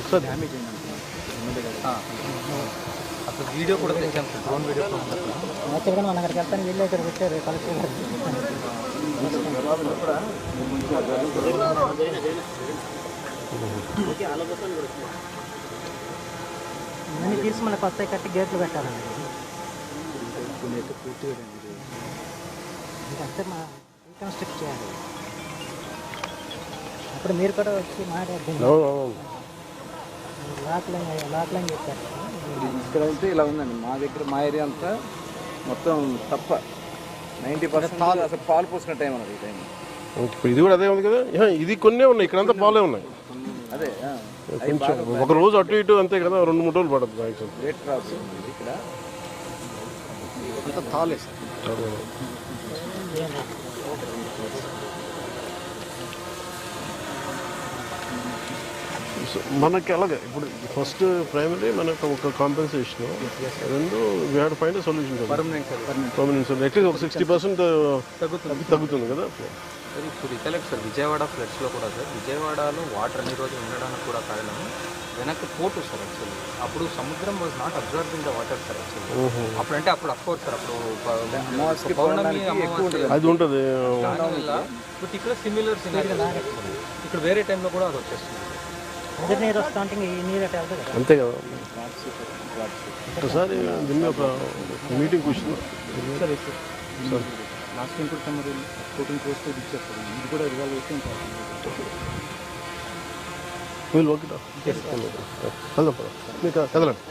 ఒకసారి డ్యామేజ్ అయింది అసలు వీడియో కూడా తెచ్చాను సార్, డ్రోన్ వీడియో యాక్చువల్గా మన అక్కడికి వెళ్తాను వీళ్ళు ఇక్కడ వచ్చారు కలెక్టర్ ఇవన్నీ తీసి మనకు వస్తాయి కట్టి గేట్లు పెట్టాలండి ఇదంతా మా రీకన్స్ట్రక్ట్ చేయాలి. అప్పుడు మీరు కూడా వచ్చి మాట్లాడుతుంది లాక్లైన్ చెప్పారు. ఇక్కడ అయితే ఇలా ఉందండి మా దగ్గర, మా ఏరియా అంతా మొత్తం తప్ప 90% అసలు పాలు పోసిన టైం అన్నది ఈ టైం. ఇప్పుడు ఇది కూడా అదే ఉంది కదా, ఇది కొన్నే ఉన్నాయి, ఇక్కడంతా పాలే ఉన్నాయి. అదే కొంచెం ఒక రోజు అటు ఇటు అంతే కదా, 2-3 రోజులు పడుతుంది. రేట్ ప్రాబ్లం ఇక్కడ అంతా తాలే సార్. మనకి అలాగే ఇప్పుడు ఫస్ట్ ప్రైమరీ మనకు ఒక కాంపెన్సేషన్, రెండు we had find solution permanent solution. At least ఒక 60% తగ్గుతుంది కదా. ఇప్పుడు రికలెక్ట్ సార్ విజయవాడ ఫ్లడ్స్లో కూడా సార్, విజయవాడలో వాటర్ అన్ని రోజులు ఉండడానికి కూడా కారణం వెనక్కి పోటు సార్. యాక్చువల్లీ అప్పుడు సముద్రం was not observing the water sir. Actually అప్పుడు అంటే అప్పుడు అఫ్కోర్స్ సార్ అప్పుడు పౌర్ణమి అది ఉంటుంది. బట్ ఇక్కడ సిమిలర్ ఇక్కడ వేరే టైంలో కూడా అది వచ్చేస్తుంది. అంతే కదా. ఒకసారి దీన్ని ఒక మీటింగ్ కూర్చున్నాం సార్. లాస్ట్ టైం కూడా మరి 14 crores ఇచ్చేస్తారు, ఇది కూడా రిజాల్వ్ అయితే వీళ్ళు ఓకే వెళ్దాం మీకు కదలండి.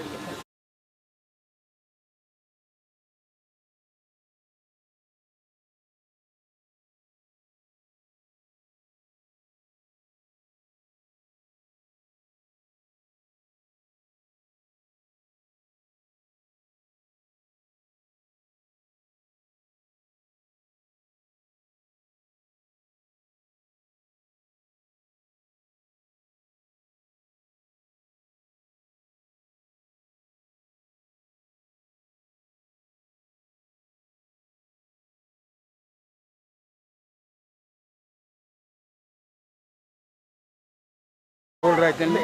రైతండి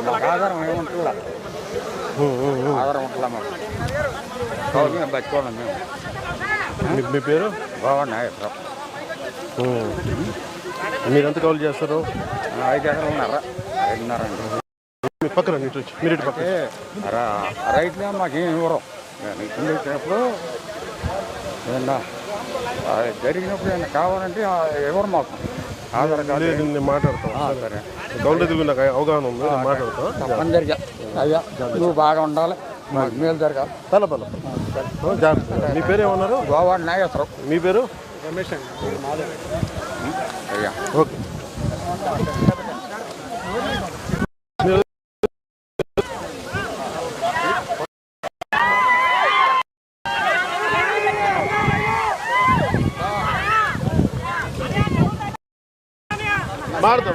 మాకు ఆధారం ఏముంటుందా, ఆధారం ఉంటుందా మాకు మేము బతుకోవడం. మేము మీ పేరు బాగున్నాయి. మీరెంత కాల్ చేస్తారు? 5 ఎకరాలు ఉన్నారా, 5.5 అండి. మీ పక్కన ఇటు వచ్చి మీరు ఇటు పక్క రైతులే మాకేం ఇవ్వరు. ఇబ్బంది వచ్చినప్పుడు ఏమన్నా జరిగినప్పుడు ఏమన్నా కావాలంటే ఎవరు మాకు ఆధార్ కార్డు. నేను మాట్లాడతాను. సరే గౌండ్ ఎదుగు నాకు అవగాహన ఉంది, మాట్లాడతాను. తప్పనిసరిగా అయ్యా నువ్వు బాగా ఉండాలి, మాకు మేలు జరగాలి. తలపల జాగ్రత్త. మీ పేరు ఏమన్నారు? గోవాడు నాగేశ్వరం. మీ పేరు? రమేష్ అండి. అయ్యా ఓకే. ಮಾಡ್ತಾ